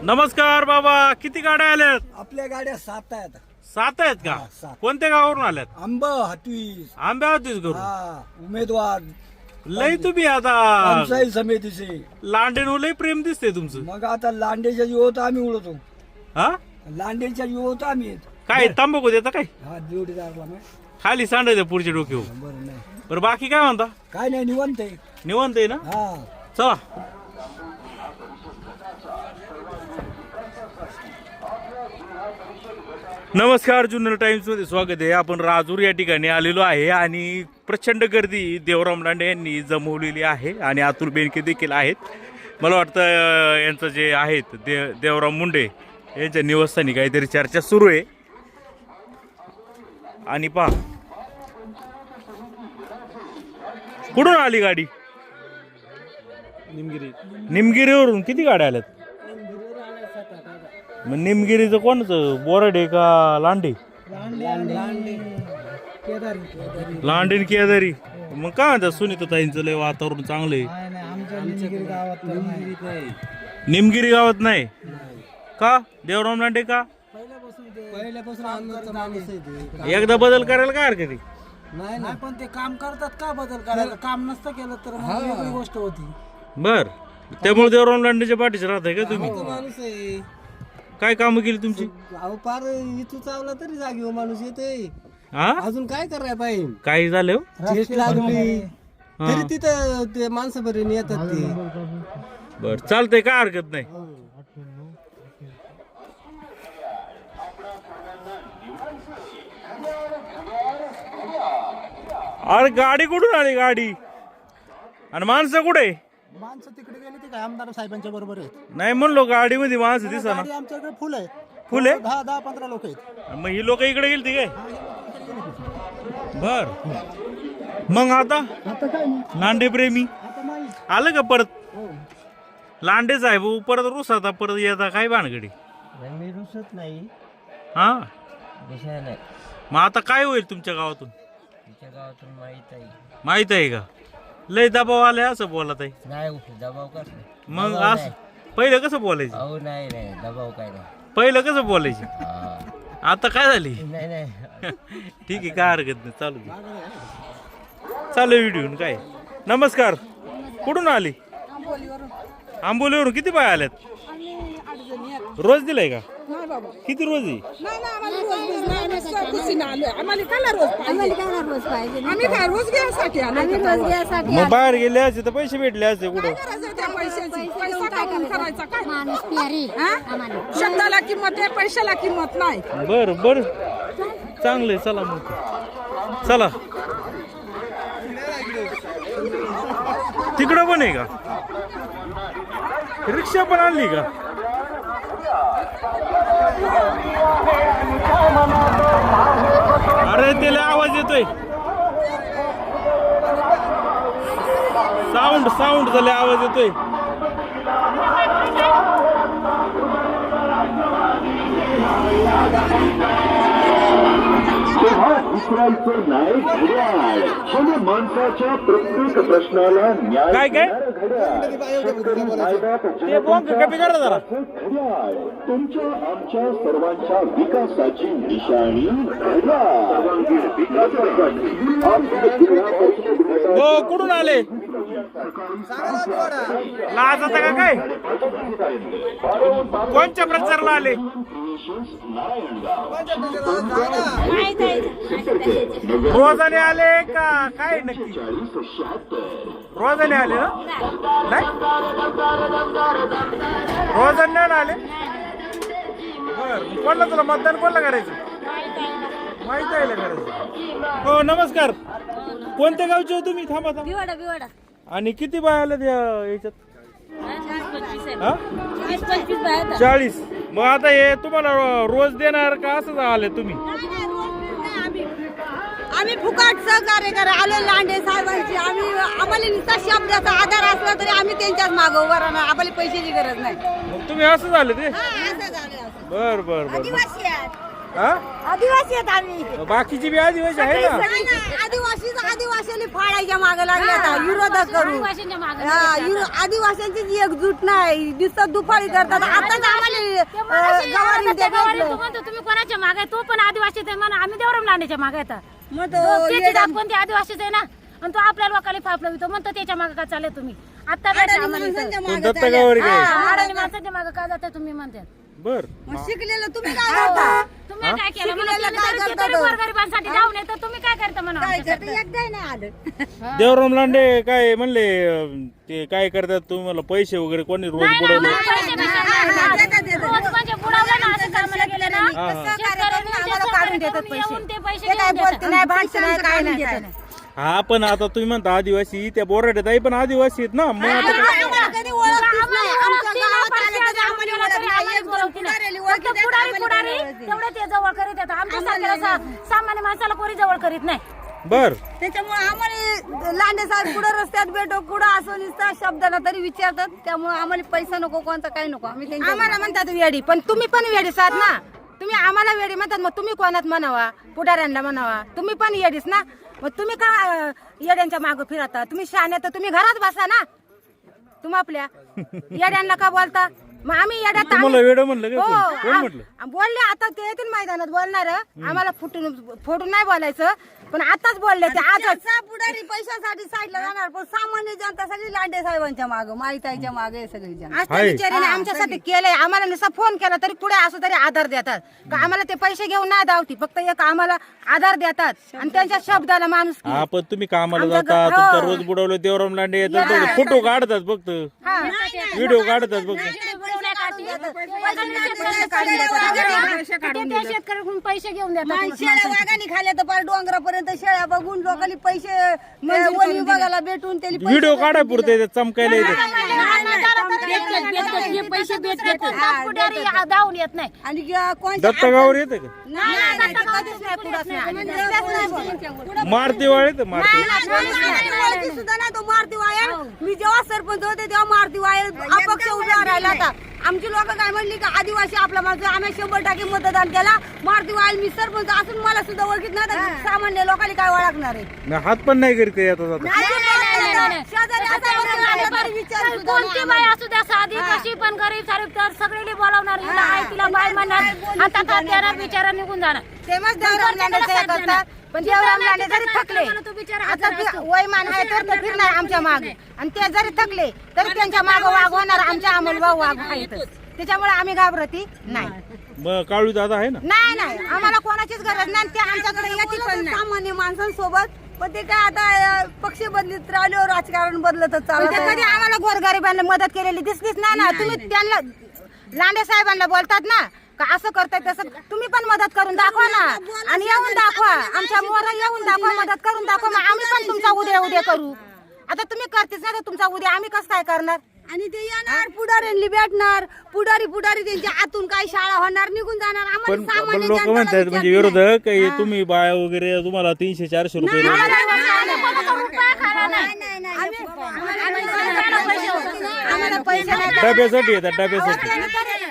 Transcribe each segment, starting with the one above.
नमस्कार बाबा, किती गाड्या आल्यात? आपल्या गाड्या 7 आहेत. 7 आहेत का? हा, 7. कोणत्या गावावरून आल्यात? आंबा हातवीस. आंब्या होतीस करू उमेदवार लय तुम्ही आता पंचायत समितीचे. लांडेन लय प्रेम दिसते तुमचं. मग आता लांडेच्या युवत आम्ही उडवतो. हा लांडेच्या युवत आम्ही आहेत. काय तंबाखू देता काय? हा जोडीदारला मग खाली सांडायचं पुढच्या डोक्यावर. बरं नाही बरं बाकी काय म्हणता? काय नाही निवंत आहे. निवांत आहे ना? हा चला. नमस्कार, जुन्नर टाइम्स मध्ये स्वागत आहे. आपण राजूर या ठिकाणी आलेलो आहे आणि प्रचंड गर्दी देवराम लांडे यांनी जमवलेली आहे आणि अतुल बेनके देखील आहेत. मला वाटतं यांचं जे आहेत देवराम मुंडे यांच्या निवासस्थानी काहीतरी चर्चा सुरू आहे. आणि पहा कुठून आली गाडी? निमगिरीवरून. किती गाड्या आल्यात? मग निमगिरीचं कोणाचं, बोराडे का लांडे? लांडे केदारी. मग काय म्हणतात सुनीता ताईंचं लय वातावरण चांगलं आहे. निमगिरी गावात नाही का? देवराम लांडे का? एकदा बदल करायला काय हरकत आहे? नाही पण ते काम करतात का बदल करायला? काम नसतं केलं तर मग वेगळी गोष्ट होती. बर, त्यामुळे देवराम लांडेच्या पाठीशी राहताय का तुम्ही? माणूस आहे काय कामं केली तुमची? अहो पार इथू चावला तरी जागेवर माणूस येते. हा अजून काय करायला पाहिजे? काही झालं हो? ठेच लागली हा. तरी तिथं ते माणसं बरे येतात ते. बर चालतंय, काय हरकत नाही. अरे गाडी कुठून आली गाडी? आणि माणसं कुठे? माणसं तिकडे गेली ते काय आमदार साहेबांच्या बरोबर आहेत. नाही म्हणलो गाडीमध्ये माणसं दिसा ना. गाडी आमच्याकडे फुल आहे. फुल आहे? 10-15 लोक आहेत. मग ही लोक इकडे गेली ती काय? बर, मग आता आता काय नाही, लांडे प्रेमी आता नाही. आलं का परत? लांडे साहेब परत रुसाता परत येता काय भानगडी? मी रुसत नाही, हा विषय नाही. मग आता काय होईल तुमच्या गावातून? तुमच्या गावातून माहित आहे. माहित आहे का? लय दबाव आलाय असं बोलत आहे. नाही दबाव कसं? मग असं पहिलं कसं बोलायचं? अहो नाही दबाव काय नाही. पहिलं कसं बोलायचं? आता काय झाली? नाही नाही ठीक आहे, काय हरकत नाही, चालू दे. चालू व्हिडिओ काय. नमस्कार, कुठून आली? आंबोलीवरून. किती बाय आल्यात? रोज दिलाय का? किती रोज आहे? मग बाहेर गेले असते तर पैसे भेटले असते कुठं? शब्दाला किंमत आहे, पैशाला किंमत नाही. बर बर, चांगलंय. चला मग, चला. तिकडं पण आहे का? रिक्षा पण आणली का? अरे त्याला आवाज येतोय. साऊंड झाले, आवाज येतोय. इस्रायलचं नायक घड्याळ म्हणजे माणसाच्या प्रत्येक प्रश्नाला न्याय काय काय? ते बोंग कमी करा जरा. घड्याळ तुमच्या आमच्या सर्वांच्या विकासाची निशाणी घड्याळ. हो, कुठून आले? लाज आता का काय? कोणत्या प्रचारला आले? रोजाने आले का काय? नक्की रोजाने आले ना? नाही रोजाने नाही आले. बर, कोणला तुला मतदान कोणला करायचं? माहित आहे ना करायचं. हो नमस्कार, कोणत्या गावचे हो तुम्ही? थांबा थांबा. आणि किती बाय आल्यात याच्यात? 40. मग आता हे तुम्हाला रोज देणार का असं आले तुम्ही? आम्ही फुकट सहकार्य करा आलो लांडे साहेबांची. आम्हाला नुसता शब्दाचा आधार असला तरी आम्ही त्यांच्याच मागे उभा राहणार. आम्हाला पैशाची गरज नाही. मग तुम्ही असं झाले ते? असं झालं. बर बर बर. आदिवासी आहेत. हा? आदिवासी आहेत आम्ही बाकीची बी आदिवासी आहे ना. आदिवासीला फाडायच्या मागे लागले आता विरोधात करू आदिवासींची जी एकजूट नाही दिसत दुपारी करतात आताच आम्हाला तुम्ही कोणाच्या मागे तो पण आदिवासी आहे म्हणून आम्ही देवराम लांडेच्या मागे येतात मग कोणते आदिवासीच आहे ना आणि तो आपल्या लोकांना फापलवितो म्हणतो त्याच्या मागे का चालले तुम्ही आता कोण दत्त गावरी काय माणसाच्या मागे का जाता तुम्ही म्हणतात बर. शिकलेलं तुम्ही काय करता तुम्ही काय केलं म्हणून गोरगरिबांसाठी जाऊन येतो तुम्ही काय करता म्हणून एकदा नाही आलं देवराम लांडे काय म्हणले ते काय करतात तुम्हाला पैसे वगैरे कोणी रोज बुडवले? रोज म्हणजे बुडावलं ना असं कामाला गेले ना आम्हाला काढून देतात येऊन ते पैसे ते काय बोलते नाही भाषण नाही काय नाही हा पण आता तुम्ही म्हणता आदिवासी त्या बोराड्यात आहे पण आदिवासी आहेत ना मग आता काय? कधी ओळखतीच नाही. आमच्या गावात आले तरी आम्हाला ओळख नाही. एक दोन पुढाऱ्याला ओळखी देतात, आम्हाला नाही ओळखी. तेवढे ते जवळ करीत येतात आमच्या सामान्य माणसाला कोणी जवळ करीत नाही. बर. त्याच्यामुळे आम्हाला लांडे साहेब कुठं रस्त्यात भेटो कुठं असं नुसतं शब्दाला तरी विचारतात त्यामुळे आम्हाला पैसा नको कोणता काही नको आम्ही आम्हाला म्हणतात वेडी पण तुम्ही पण वेडीच आहात ना तुम्ही आम्हाला वेडी म्हणतात मग तुम्ही कोणात म्हणावा पुढाऱ्यांना म्हणावा तुम्ही पण येडीच ना मग तुम्ही का येड्यांच्या मागं फिरता तुम्ही शहाणे तर तुम्ही घरात बसा ना तुम्ही आपल्या येड्यांना का बोलता मग आम्ही येड्यात तुम्हाला वेडं म्हणलं का हो कोण? कोण म्हटलं? बोलले आता ते येतील मैदानात बोलणार आम्हाला फोडून नाही बोलायचं पण आताच बोलले ते आजच पुढारी पैशासाठी साईडला जाणार पण सामान्य जनता सगळी लांडे साहेबांच्या मागं माहिताईच्या मागे सगळी जण आज त्या बिचारीने आमच्यासाठी केलंय आम्हाला नुसता फोन केला तरी पुढे असं तरी आधार देतात का आम्हाला ते पैसे घेऊन नाही धावती फक्त एक आम्हाला आधार देतात आणि त्यांच्या शब्दाला माणूस हा पण तुम्ही कामाला आमच्या जाता घ- तुमचा हो. रोज बुडवलं देवराम लांडे येतात तेवढे फोटो काढतात फक्त व्हिडिओ काढतात फक्त ते शेतकऱ्याकडून पैसे घेऊन देतात शेळ्या वाघाने खाल्या तर पार डोंगरापर्यंत शेळ्या बघून लोकांनी पैसे वन विभागाला भेटून त्याला पैसे व्हिडिओ काढाय पुरते ते चमकायला येते पैसे पुढारी धावून येत नाही आणि कोण दत्त गावावर येते का मारती वाळ येते मारती सुद्धा नाही तो मारुती वायर मी जेव्हा सरपंच होते तेव्हा मारुती वायर अपक्ष उभा राहिला होता आमची लोक काय म्हणली का आदिवासी आपला माणूस आम्ही 100% मतदान केला मारुती वायर मी सरपंच असून मला सुद्धा ओळखीत नाही तर सामान्य लोकांनी काय ओळखणार आहे हात पण नाही करीत येतात आता शेजारी असा विचार सुद्धा कोणती बाई असू द्या साधी कशी पण गरीब सारीब तर सगळी बोलावणार हिला आहे तिला बाई म्हणणार आता का त्याला बिचारा निघून जाणार तेव्हाच देवराम लांडेचं हे करतात पण देवराम लांडे जरी थकले आता ते वयमान आहे तर ते फिरणार आमच्या मागे आणि ते जरी थकले तरी त्यांच्या मागे वाघ होणार आमच्या अमोलभाऊ वाघ आहेतच त्याच्यामुळे आम्ही घाबरती नाही मग काळू दादा आहे ना नाही आम्हाला कोणाचीच गरज नाही ते आमच्याकडे येतील पण नाही. सामान्य माणसांसोबत पण ते काय आता पक्ष बदलीत राहिल्यावर राजकारण बदलतच पण चालत ते आहे. कधी आम्हाला गोरगरिबांना मदत केलेली दिसलीच नाही ना तुम्ही त्यांना लांडे साहेबांना बोलतात ना का असं करताय तसं तुम्ही पण मदत करून दाखवा ना आणि येऊन दाखवा आमच्या मोर येऊन दाखवा मदत करून दाखवा मग आम्ही पण तुमचा उद्या करू आता तुम्ही करतेच ना तर तुमचा उद्या आम्ही कसं काय करणार आणि ते येणार पुढाऱ्यांनी भेटणार पुढारी त्यांच्या हातून काही शाळा होणार निघून जाणार पण आम्हाला सामान्य लोक जनतेला म्हणतात म्हणजे विचारत नाही. विरोधक हे तुम्ही बाया वगैरे तुम्हाला 300-400 रुपये देतात. आम्हाला पैसे नाही डब्यासाठी येतात डब्यासाठी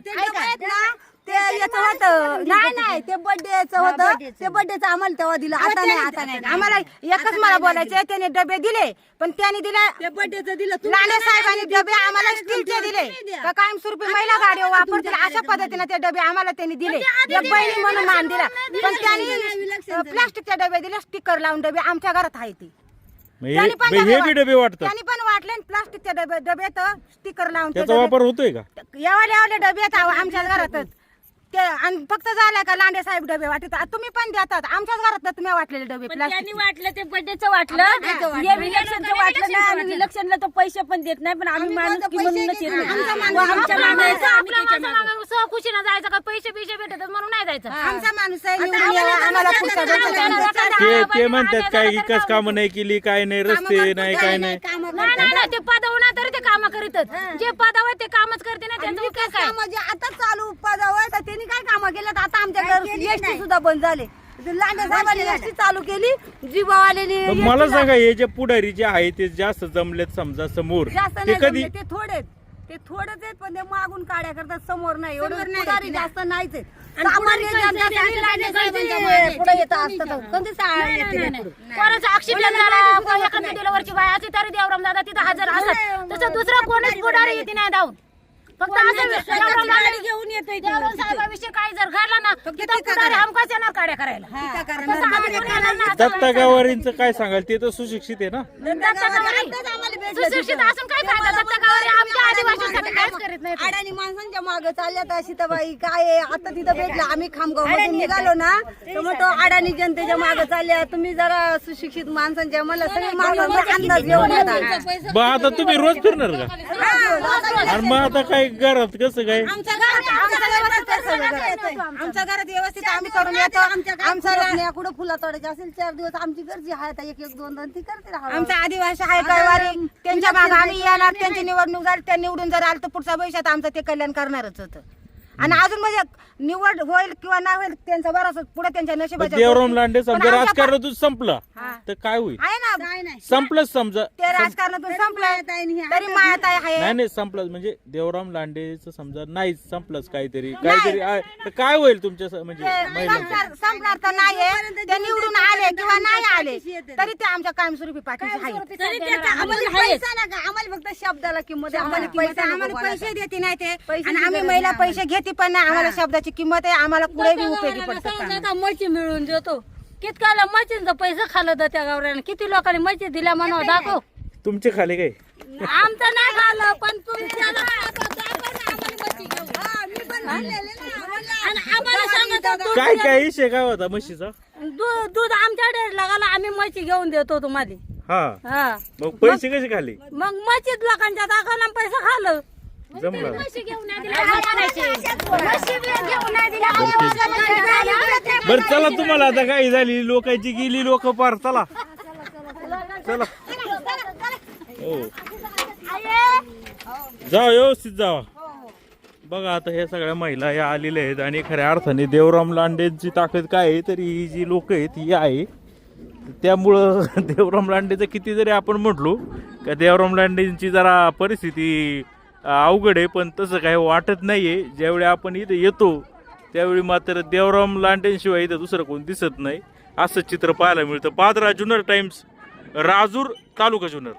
ते डबे आहेत ना, ते याचं होतं नाही ते बर्थडेचं होतं ते बर्थडेचं आम्हाला तेव्हा दिलं आता नाही आम्हाला एकच मला बोलायचे त्याने डबे दिले पण त्यांनी दिले ते बर्थडेचं दिलं लांडे साहेबांनी डबे आम्हाला स्टीलचे दिले का कायमस्वरूपी महिला गाडी वापरतील अशा पद्धतीने ते डबे आम्हाला त्यांनी दिले एक बहिणी म्हणून मान दिला पण त्यांनी प्लास्टिकचे डबे दिले स्टिकर लावून डबे आमच्या घरात आहे ते त्यांनी पण हे बी डबे वाटतात त्यांनी पण वाटले प्लास्टिकचे डबे तर स्टिकर लावून ते त्याचा डबे- वापर होतोय का एवढे डबे आहेत आमच्या घरातच ते आणि फक्त झालं का लांडे साहेब डबे वाटत तुम्ही पण देतात आमच्याच घरात तुम्ही वाटलेले डबे प्लास्टिक त्यांनी वाटलं ते बर्थडेचं वाटलं इलेक्शनचं वाटलं नाही आणि इलेक्शनला तो पैसे पण देत नाही पण आम्ही माणूस की म्हणूनच येतो आमच्या मागे सहकुशीनं जायचं का पैसे भेटतात म्हणून नाही जायचं आमचा माणूस आहे निवडून यावा, आम्हाला पुढचा डोसा ते म्हणतात काय विकास कामं नाही केली काय नाही रस्ते नाही काय नाही नाही ते पदावर नाही तरी ते काम करीतच जे पदावर ते कामच करते ना त्यांचं विकास काय म्हणजे आता चालू पदावर तर त्यांनी काय कामं केलं आता आमच्याकडे एसटी सुद्धा बंद झाले लांडे साहेबांनी एसटी चालू केली जीवावाल्याने पण मला सांगा हे जे पुढारी जे आहे ते जास्त जमलेत समजा समोर जास्त ते नाही कधी जमले, ते थोडेच आहेत पण ते मागून काढ काड्या करतात समोर नाही एवढं समोर नाही पुढारी येत. जास्त नाहीच आहेत. आणि सामान्य पुढे जनता जायचं सगळी असेल लांडे तर साहेबांच्या जायचं मागे नाही. पुढे येत असतात कोणती शाळा नाही, येते नाही, नाही नाही. पुढे. कोणाचा ऍक्सिडेंट झाला एखादी डिलिव्हरची बाय असली तरी देवराम दादा तिथं हजर असत तसं दुसरं कोणीच पुढारी येते नाही धावून फक्त असं देवराम दादा घेऊन येतोय देवराम साहेबाविषयी काही जर घडला ना तिथं पुढारी हमखास येणार काड्या करायला तसं आम्ही घेऊन येणार ना. दत्ता गावारींचं काय सांगाल ते तर सुशिक्षित आहे ना. दत्ता गावारी सुशिक्षित असून काय फायदा दत्ता गावारी आमच्या आदिवासींसाठी काहीच करीत नाही अडाणी माणसांच्या मागे चालल्यात सीताबाई काय आहे? आता तिथं भेटलं आम्ही खामगाव मधून निघालो ना तर मग तो अडाणी जनतेच्या मागे चालल्या तुम्ही जरा सुशिक्षित माणसांच्या मला सगळे मागे अंदाज घेऊन येतात. मग आता तुम्ही रोज फिरणार का? आणि मग आता काय घरात कसं काय? आमच्या घरात व्यवस्थित आम्ही करून येतो. आमच्या कुठं फुला तोडायची असेल 4 दिवस आमची गरजी आहे आता 1 1 2 2 ती करते राहा. आमचा आदिवासी आहे कैवारी त्यांच्या मागे आम्ही येणार. त्यांची निवडणूक झाली त्या निवडून जर आलं तर पुढच्या भविष्यात आमचं ते कल्याण करणारच होतं. आणि अजून म्हणजे निवड होईल किंवा नाही होईल त्यांचा बराच पुढे त्यांच्या नशिबाच्या देवराम गोष्टी. लांडे पण समजा आमच्या राजकारणातून संपला हा. तर काय होईल? आहे ना संपलंच समजा. ते राजकारणातून संपलंय तरी मायाताई आहे. नाही नाही संपलंच म्हणजे देवराम लांडेचं समजा नाही संपलंच काहीतरी आहे, तर काय होईल तुमच्या म्हणजे महिलांचं? संपणार तर नाहीये. ते निवडून आले किंवा नाही आले तरी ते आमच्या कायमस्वरूपी पाठीशी आहे. आम्हाला पैसा नका आम्हाला फक्त शब्दाला किंमत आहे. आम्हाला पैसा आम्हाला पैसे देते नाही ते पैशाची आणि आम्ही गरज महिला नाही पैसे घेते पण नाही. आम्हाला शब्दाची किंमत आहे. आम्हाला पुढे बी उपयोगी पडतात. मच्छी मिळून देतो कितकाला मच्छींचा पैसा खाल्लं तर त्या गावऱ्यानं किती लोकांनी मच्छी दिल्या म्हणून दाखव तुमचे खाली काय? आमचं नाही खाल्लं पण तुमच्याला आणि आम्हाला सांगत काय काय विषय काय होता म्हशीचा? दूध आमच्या डेअरीला घाला आम्ही मच्छी घेऊन देतो तुम्हाला हा हा मग पैसे कसे खाली? मग मच्छीत लोकांच्या दाखवला पैसा खाल्लं जमलं बरं चला तुम्हाला आता काय झाली लोकांची गेली लोक पार चला चला हो जा व्यवस्थित जावा. बघा आता ह्या सगळ्या महिला या आलेल्या आहेत आणि खऱ्या अर्थाने देवराम लांडेंची ताकद काय आहे तर ही जी लोक आहेत ही आहे. त्यामुळं देवराम लांडेचं किती जरी आपण म्हटलो का देवराम लांडेंची जरा परिस्थिती अवघड आहे पण तसं काही वाटत नाहीये. ज्यावेळी आपण इथं येतो त्यावेळी मात्र देवराम लांडेंशिवाय इथं दुसरं कोण दिसत नाही असं चित्र पाहायला मिळतं. पादरा जुन्नर टाइम्स राजूर तालुका जुन्नर.